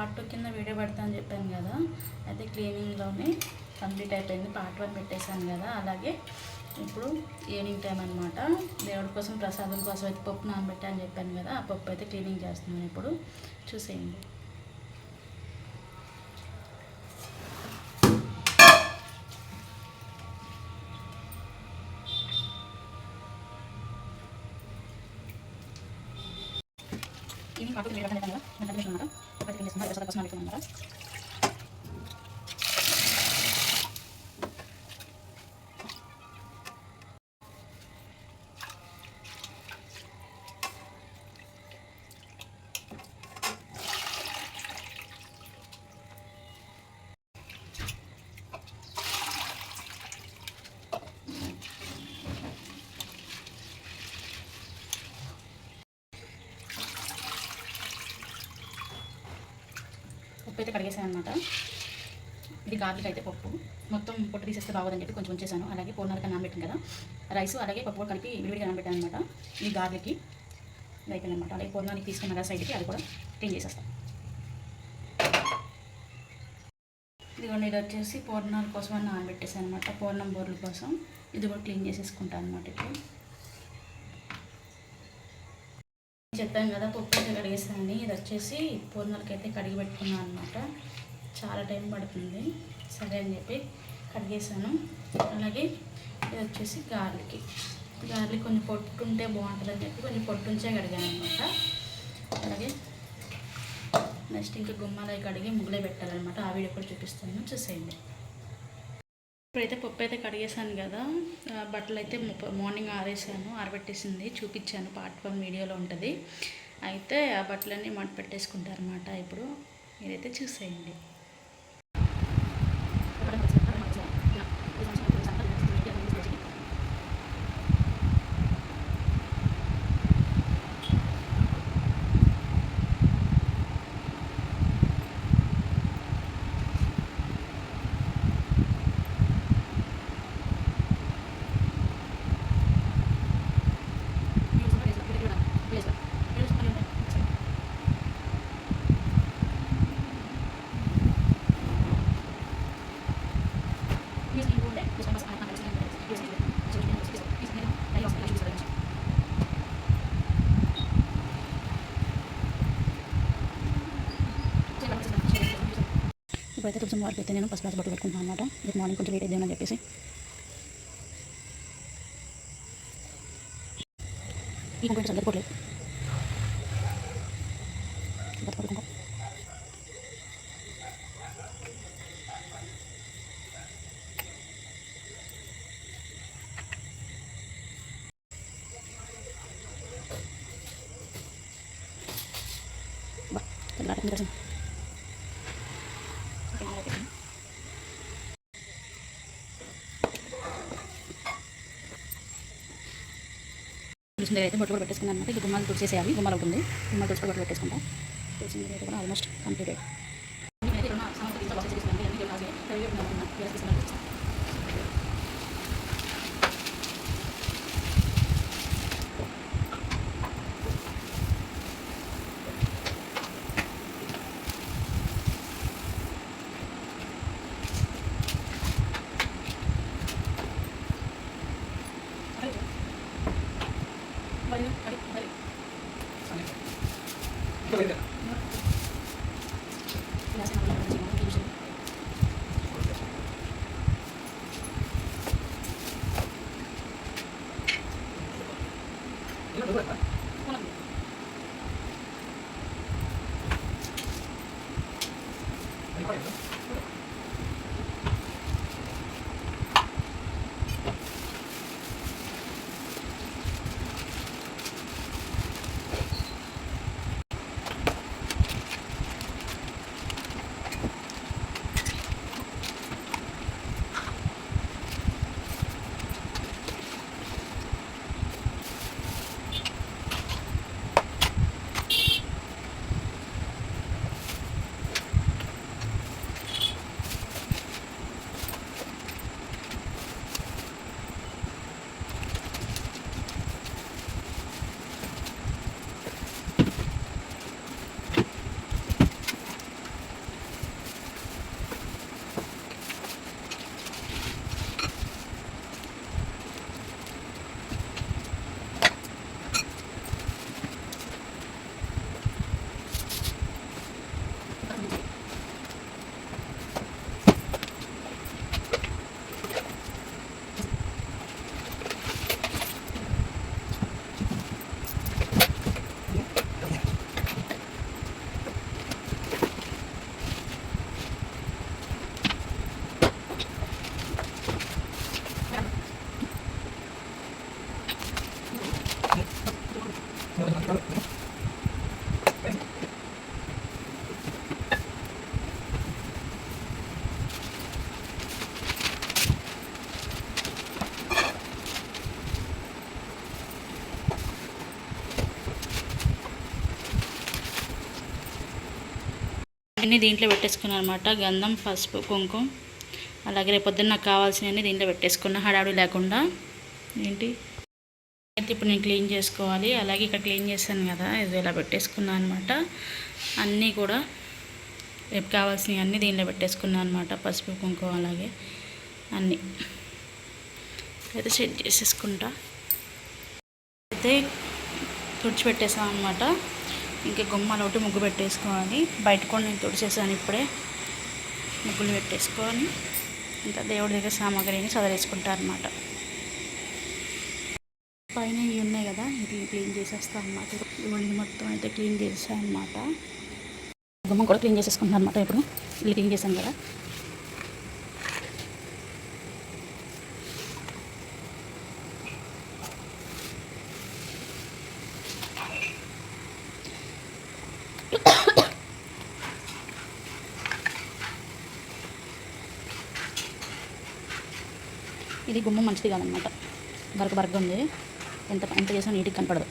Part 2 కింద video పెడతా అని చెప్పాను కదా, అయితే క్లీనింగ్లోనే కంప్లీట్ అయిపోయింది. పార్ట్ 1 పెట్టేశాను కదా, అలాగే ఇప్పుడు ఈవినింగ్ టైం అనమాట. దేవుడి కోసం ప్రసాదం కోసం అయితే పప్పు నానబెట్టా అని చెప్పాను కదా, ఆ పప్పు అయితే క్లీనింగ్ చేస్తున్నాను. ఇప్పుడు చూసేయండి. ఈవినింగ్ పాటు మీరు అనమాట ఒకటి క్లీన్ చేస్తున్నారు, ప్రసాదం కోసం నానబెట్టుకున్నాను అనమాట. పప్పు అయితే కడిగేసాను అనమాట. ఇది గార్లిక్ అయితే పప్పు మొత్తం పొట్టు తీసేస్తే బాగోదని చెప్పి కొంచెం ఉంచేసాను. అలాగే పూర్ణాలకి నానబెట్టాను కదా రైస్, అలాగే పప్పు కూడా కలిపి విడివిడిగా నానబెట్టాను అనమాట. ఈ గార్లిక్కి ఇది అయిపోయింది అనమాట. అలాగే పూర్ణానికి తీసుకున్న కదా సైడ్కి, అది కూడా క్లీన్ చేసేస్తాను. ఇదిగోండి, ఇది వచ్చేసి పూర్ణాల కోసం అని నానబెట్టేసాను అనమాట. పూర్ణం బోర్ల కోసం ఇది కూడా క్లీన్ చేసేసుకుంటాను అనమాట. ఇప్పుడు చెప్పాను కదా పప్పు అయితే కడిగేసానని, ఇది వచ్చేసి పూర్ణాలకైతే కడిగి పెట్టుకున్నాను అనమాట. చాలా టైం పడుతుంది, సరే అని చెప్పి కడిగేసాను. అలాగే ఇది వచ్చేసి గార్లిక్ కొంచెం పొట్టుంటే బాగుంటుందని చెప్పి కొంచెం పొట్టుంచే కడిగాను అనమాట. అలాగే నెక్స్ట్ ఇంకా గుమ్మాలై కడిగి ముగ్గులే పెట్టాలన్నమాట. ఆ వీడియో కూడా చూపిస్తాను, చూసేయండి. ఇప్పుడైతే పప్పు అయితే కడిగేసాను కదా, బట్టలు అయితే మార్నింగ్ ఆరేసాను, ఆరబెట్టేసింది చూపించాను. పార్ట్ 1 వీడియోలో ఉంటుంది. అయితే ఆ బట్టలన్నీ మడత పెట్టేసుకుంటారన్నమాట. ఇప్పుడు మీరైతే చూసేయండి. ఇప్పుడైతే కొంచెం వారికి అయితే నేను ఫస్ట్ క్లాస్ బట్టలు పెట్టుకుంటున్నాను అనమాట. రేపు మార్నింగ్ కొంచెం లేట్ అయిద్దామని చెప్పేసి. ఈ కొంచెం చల్లకపోలేదు తులసి దగ్గర అయితే బొట్టు కూడా పెట్టేసుకున్నాను అనమాట. ఇది గుమ్మాలు తుడిచేసేయాలి, గుమ్మాలు అవుతుంది. గుమ్మాలు తుడిచి బొట్టు పెట్టేసుకుంటాం. తులసి దగ్గర అయితే కూడా ఆల్మోస్ట్ కంప్లీటెడ్. అన్నీ దీంట్లో పెట్టేసుకున్నాను అనమాట. గంధం, పసుపు, కుంకుమ, అలాగే రేపు పొద్దున్న నాకు కావాల్సినవన్నీ దీంట్లో పెట్టేసుకున్నా హడావిడి లేకుండా. ఏంటి అయితే ఇప్పుడు నేను క్లీన్ చేసుకోవాలి. అలాగే ఇక్కడ క్లీన్ చేశాను కదా, ఇది ఇలా పెట్టేసుకున్నాను అనమాట. అన్నీ కూడా రేపు కావాల్సినవి అన్నీ దీంట్లో పెట్టేసుకున్నాను అనమాట. పసుపు, కుంకుమ అలాగే అన్నీ అయితే సెట్ చేసేసుకుంటా. అయితే తుడిచిపెట్టేసాం అనమాట. ఇంకా గుమ్మాలు ఒకటి ముగ్గు పెట్టేసుకోవాలి. బయట కూడా నేను తుడిచేసాను ఇప్పుడే. ముగ్గులు పెట్టేసుకొని ఇంకా దేవుడి దగ్గర సామాగ్రిని చదివేసుకుంటాను అనమాట. పైన ఇవి ఉన్నాయి కదా, ఇవి క్లీన్ చేసేస్తాను అనమాట. ఇవన్నీ మొత్తం అయితే క్లీన్ చేసాను అనమాట. గుమ్మం కూడా క్లీన్ చేసేసుకుంటాను అనమాట. ఇప్పుడు ఇల్లు క్లీన్ చేశాను కదా. ఇది గుమ్మం మంచిది కాదనమాట. బరక ఉంది. ఎంత చేసినా నీటికి కనపడదు.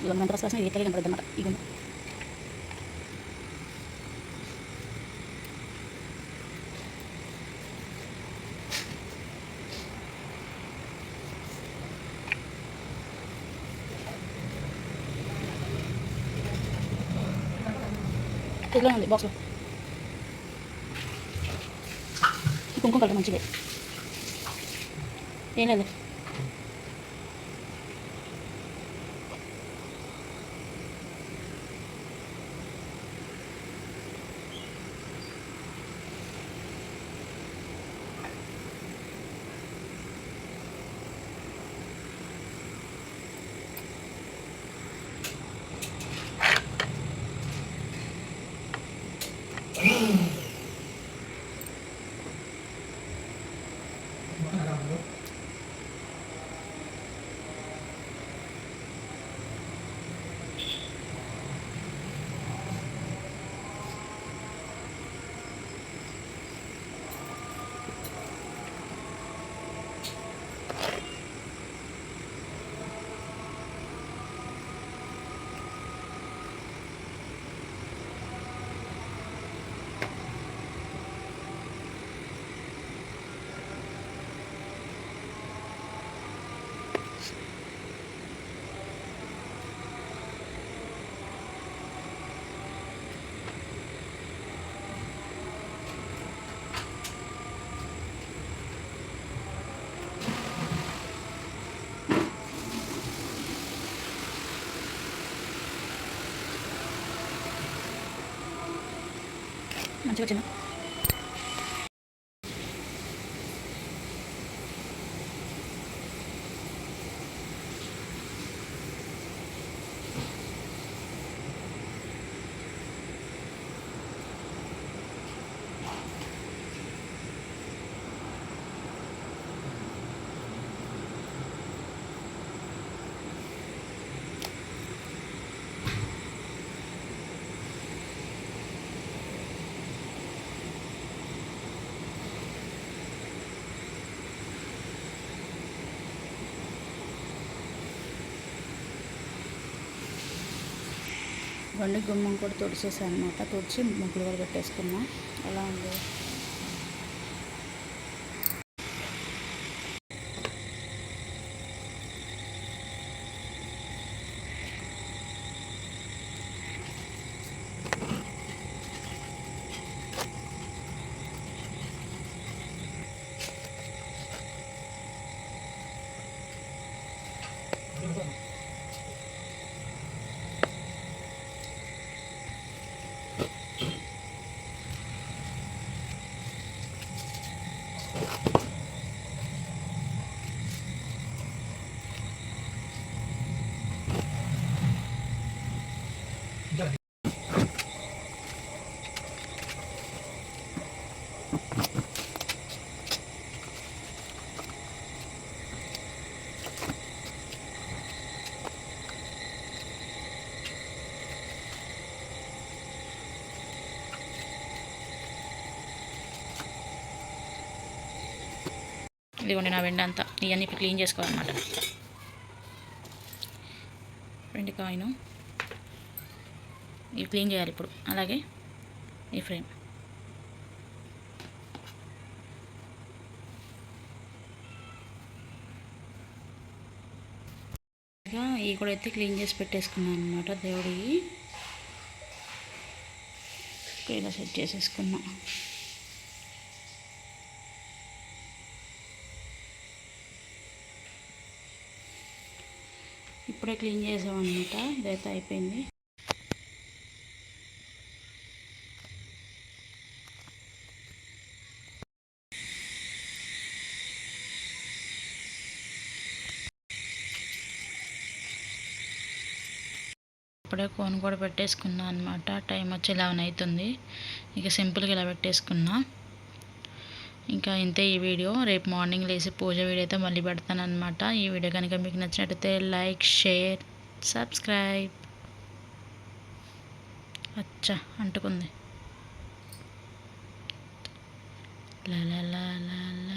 ఇవన్నీ ఎంత రాసిన నీటికి కనపడదు అనమాట ఈ గుమ్మం. ఇదిలో ఉంది బాక్స్లో. కుంకుమ కలర్ మంచిది. ఏం లేదు. మంచిగా వచ్చిందా? బండి గుమ్మం కూడా తుడిచేసాను అనమాట. తుడిచి ముగ్గులు కూడా పెట్టేసుకున్నా. ఎలా ఉంది? ఇదిగోండి నా వెండి అంతా. ఇవన్నీ ఇప్పుడు క్లీన్ చేసుకోవాలన్నమాట. వెండి కాయిను ఇవి క్లీన్ చేయాలి ఇప్పుడు. అలాగే ఈ ఫ్రేమ్. ఇంకా ఇవి కూడా అయితే క్లీన్ చేసి పెట్టేసుకున్నాను అనమాట. దేవుడివి ఇలా సెట్ చేసేసుకున్నా. ఇప్పుడే క్లీన్ చేసామన్నమాట. ఇదైతే అయిపోయింది. ఇప్పుడే కోన్ కూడా పెట్టేసుకున్నా అనమాట. టైం వచ్చి 11 అవుతుంది. ఇక సింపుల్గా ఇలా పెట్టేసుకున్నా. ఇంకా ఇంతే ఈ వీడియో. రేపు మార్నింగ్ లేచి పూజ వీడియో అయితే మళ్ళీ పెడతాను అనమాట. ఈ వీడియో కనుక మీకు నచ్చినట్టయితే లైక్, షేర్, సబ్స్క్రైబ్. అచ్చా అంటుకుంది. లా లా లా లా.